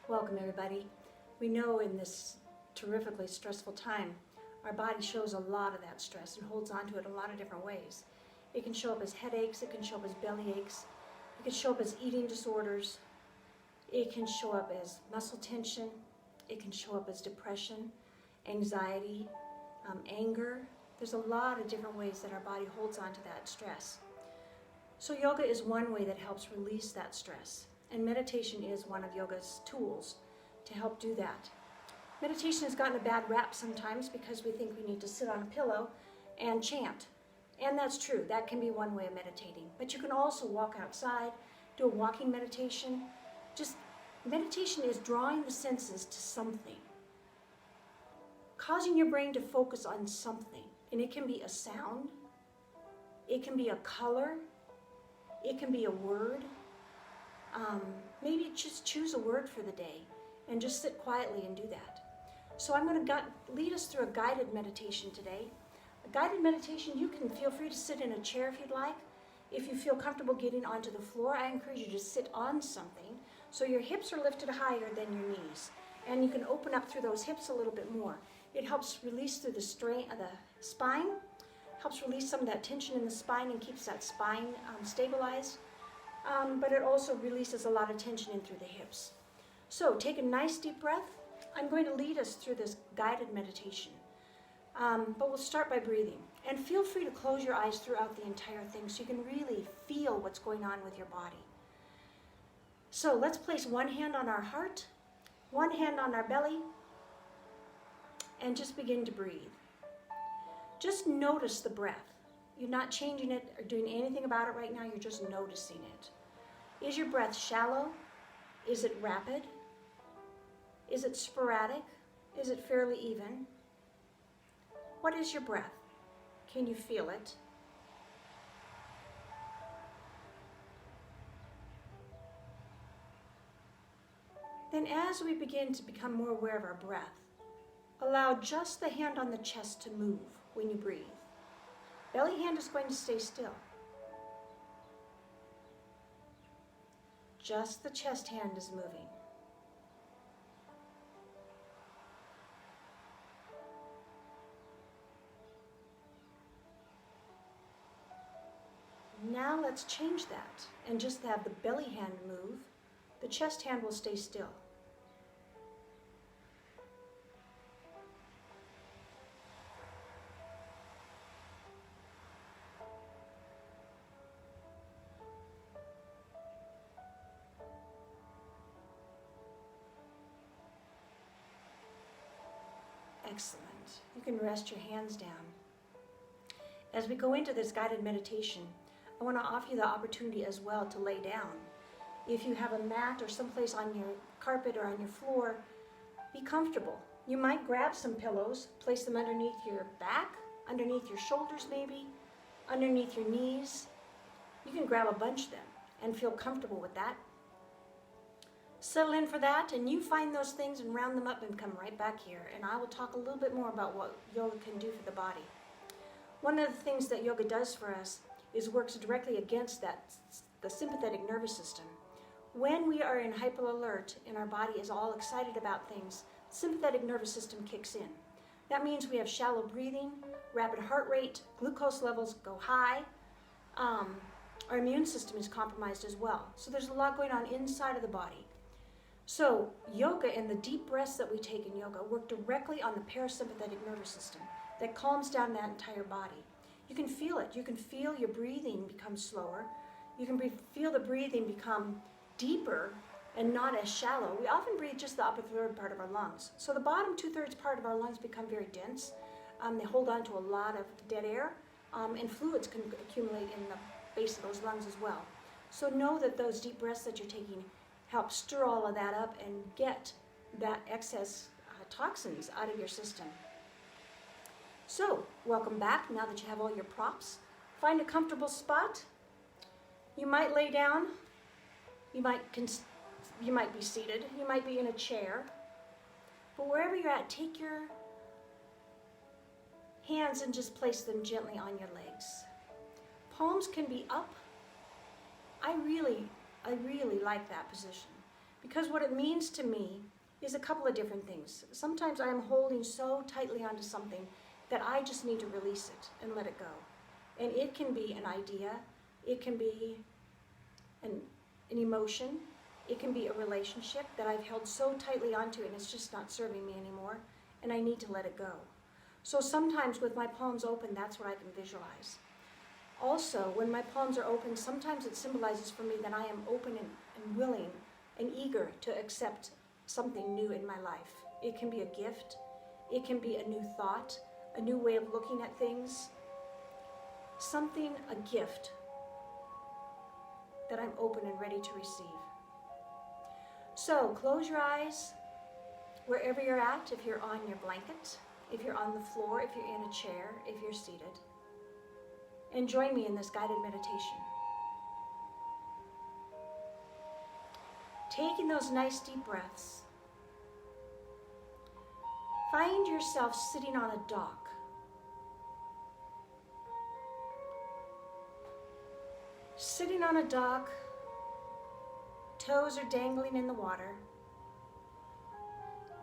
Welcome everybody. We know in this terrifically stressful time, our body shows a lot of that stress and holds on to it a lot of different ways. It can show up as headaches, it can show up as belly aches, it can show up as eating disorders, it can show up as muscle tension, it can show up as depression, anxiety, anger. There's a lot of different ways that our body holds on to that stress. So yoga is one way that helps release that stress. And meditation is one of yoga's tools to help do that. Meditation has gotten a bad rap sometimes because we think we need to sit on a pillow and chant. And that's true, that can be one way of meditating. But you can also walk outside, do a walking meditation. Meditation is drawing the senses to something, causing your brain to focus on something. And it can be a sound, it can be a color, it can be a word. Maybe just choose a word for the day and just sit quietly and do that. So I'm going to lead us through a guided meditation today. A guided meditation, you can feel free to sit in a chair if you'd like. If you feel comfortable getting onto the floor, I encourage you to sit on something so your hips are lifted higher than your knees. And you can open up through those hips a little bit more. It helps release through the strain of the spine, helps release some of that tension in the spine and keeps that spine stabilized. But it also releases a lot of tension in through the hips. So take a nice deep breath. I'm going to lead us through this guided meditation. But we'll start by breathing. And feel free to close your eyes throughout the entire thing so you can really feel what's going on with your body. So let's place one hand on our heart, one hand on our belly, and just begin to breathe. Just notice the breath. You're not changing it or doing anything about it right now, you're just noticing it. Is your breath shallow? Is it rapid? Is it sporadic? Is it fairly even? What is your breath? Can you feel it? Then as we begin to become more aware of our breath, allow just the hand on the chest to move when you breathe. Belly hand is going to stay still. Just the chest hand is moving. Now let's change that and just have the belly hand move. The chest hand will stay still. Excellent. You can rest your hands down. As we go into this guided meditation, I want to offer you the opportunity as well to lay down. If you have a mat or someplace on your carpet or on your floor, be comfortable. You might grab some pillows, place them underneath your back, underneath your shoulders maybe, underneath your knees. You can grab a bunch of them and feel comfortable with that. Settle in for that, and you find those things and round them up and come right back here. And I will talk a little bit more about what yoga can do for the body. One of the things that yoga does for us is works directly against the sympathetic nervous system. When we are in hyper-alert and our body is all excited about things, the sympathetic nervous system kicks in. That means we have shallow breathing, rapid heart rate, glucose levels go high. Our immune system is compromised as well. So there's a lot going on inside of the body. So yoga and the deep breaths that we take in yoga work directly on the parasympathetic nervous system that calms down that entire body. You can feel it. You can feel your breathing become slower. You can feel the breathing become deeper and not as shallow. We often breathe just the upper third part of our lungs. So the bottom 2/3 part of our lungs become very dense. They hold on to a lot of dead air, and fluids can accumulate in the base of those lungs as well. So know that those deep breaths that you're taking help stir all of that up and get that excess toxins out of your system. So, welcome back. Now that you have all your props, find a comfortable spot. You might lay down. You might be seated. You might be in a chair. But wherever you're at, take your hands and just place them gently on your legs. Palms can be up. I really like that position Because what it means to me is a couple of different things. Sometimes I am holding so tightly onto something that I just need to release it and let it go. And it can be an idea, it can be an emotion, it can be a relationship that I've held so tightly onto and it's just not serving me anymore, and I need to let it go. So sometimes with my palms open, that's what I can visualize. Also, when my palms are open, sometimes it symbolizes for me that I am open and willing and eager to accept something new in my life. It can be a gift, it can be a new thought, a new way of looking at things, something, a gift that I'm open and ready to receive. So close your eyes wherever you're at, if you're on your blanket, if you're on the floor, if you're in a chair, if you're seated. And join me in this guided meditation. Taking those nice deep breaths. Find yourself sitting on a dock. Sitting on a dock, toes are dangling in the water,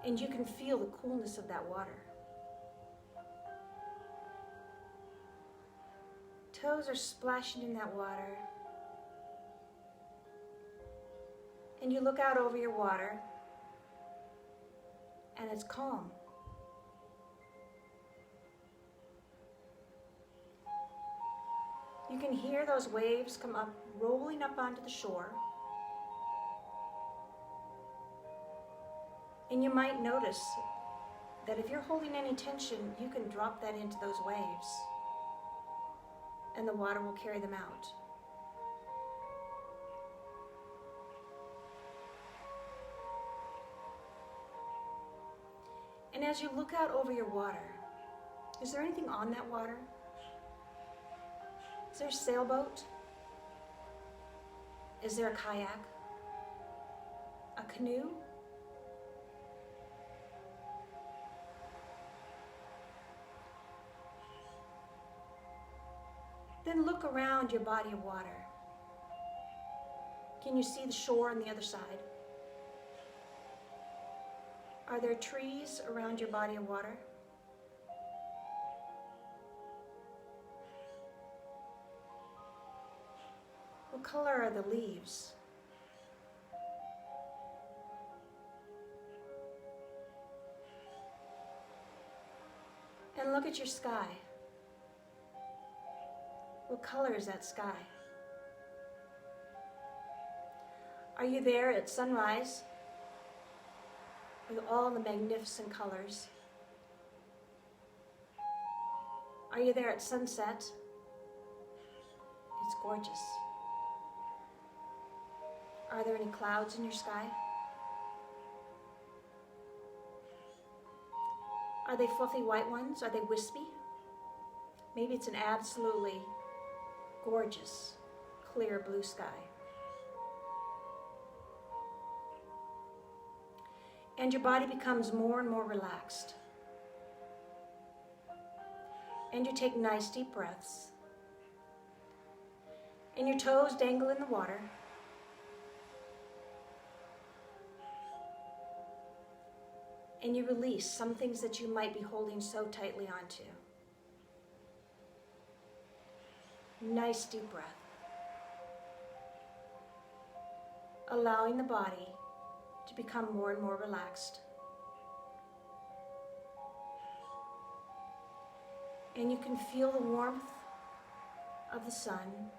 and you can feel the coolness of that water. Toes are splashing in that water, and you look out over your water, and it's calm. You can hear those waves come up, rolling up onto the shore. And you might notice that if you're holding any tension, you can drop that into those waves, and the water will carry them out. And as you look out over your water, is there anything on that water? Is there a sailboat? Is there a kayak? A canoe? Then look around your body of water. Can you see the shore on the other side? Are there trees around your body of water? What color are the leaves? And look at your sky. What color is that sky? Are you there at sunrise with all the magnificent colors? Are you there at sunset? It's gorgeous. Are there any clouds in your sky? Are they fluffy white ones? Are they wispy? Maybe it's an absolutely gorgeous, clear blue sky. And your body becomes more and more relaxed. And you take nice deep breaths. And your toes dangle in the water. And you release some things that you might be holding so tightly onto. Nice deep breath. Allowing the body to become more and more relaxed. And you can feel the warmth of the sun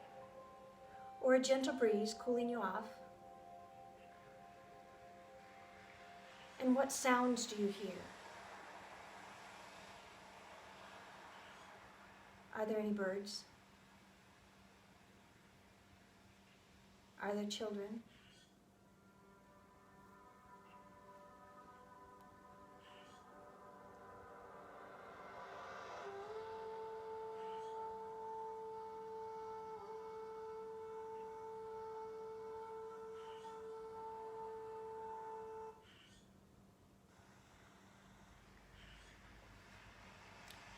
or a gentle breeze cooling you off. And what sounds do you hear? Are there any birds? Are there children?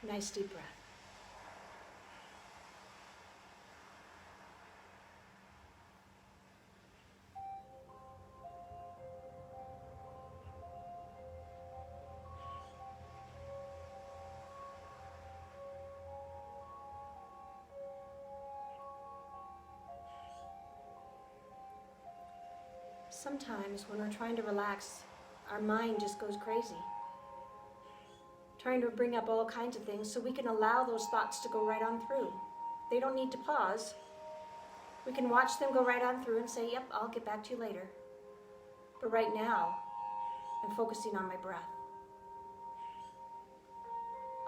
Nice deep breath. Sometimes when we're trying to relax, our mind just goes crazy, trying to bring up all kinds of things, so we can allow those thoughts to go right on through. They don't need to pause. We can watch them go right on through and say, yep, I'll get back to you later. But right now, I'm focusing on my breath.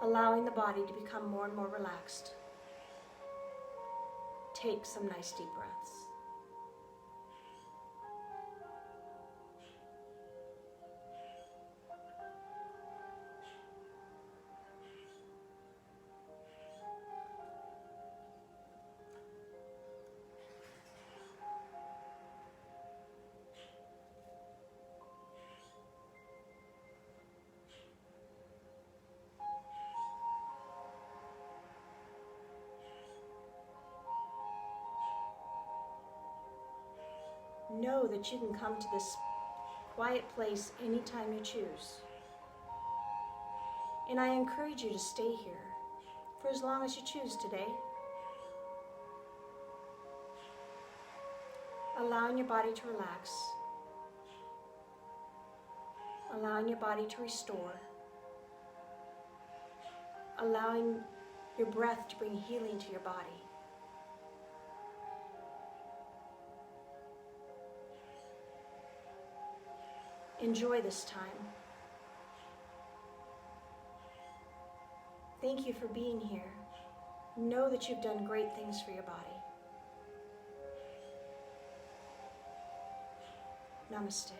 Allowing the body to become more and more relaxed. Take some nice deep breaths. Know that you can come to this quiet place anytime you choose. And I encourage you to stay here for as long as you choose today. Allowing your body to relax. Allowing your body to restore. Allowing your breath to bring healing to your body. Enjoy this time. Thank you for being here. Know that you've done great things for your body. Namaste.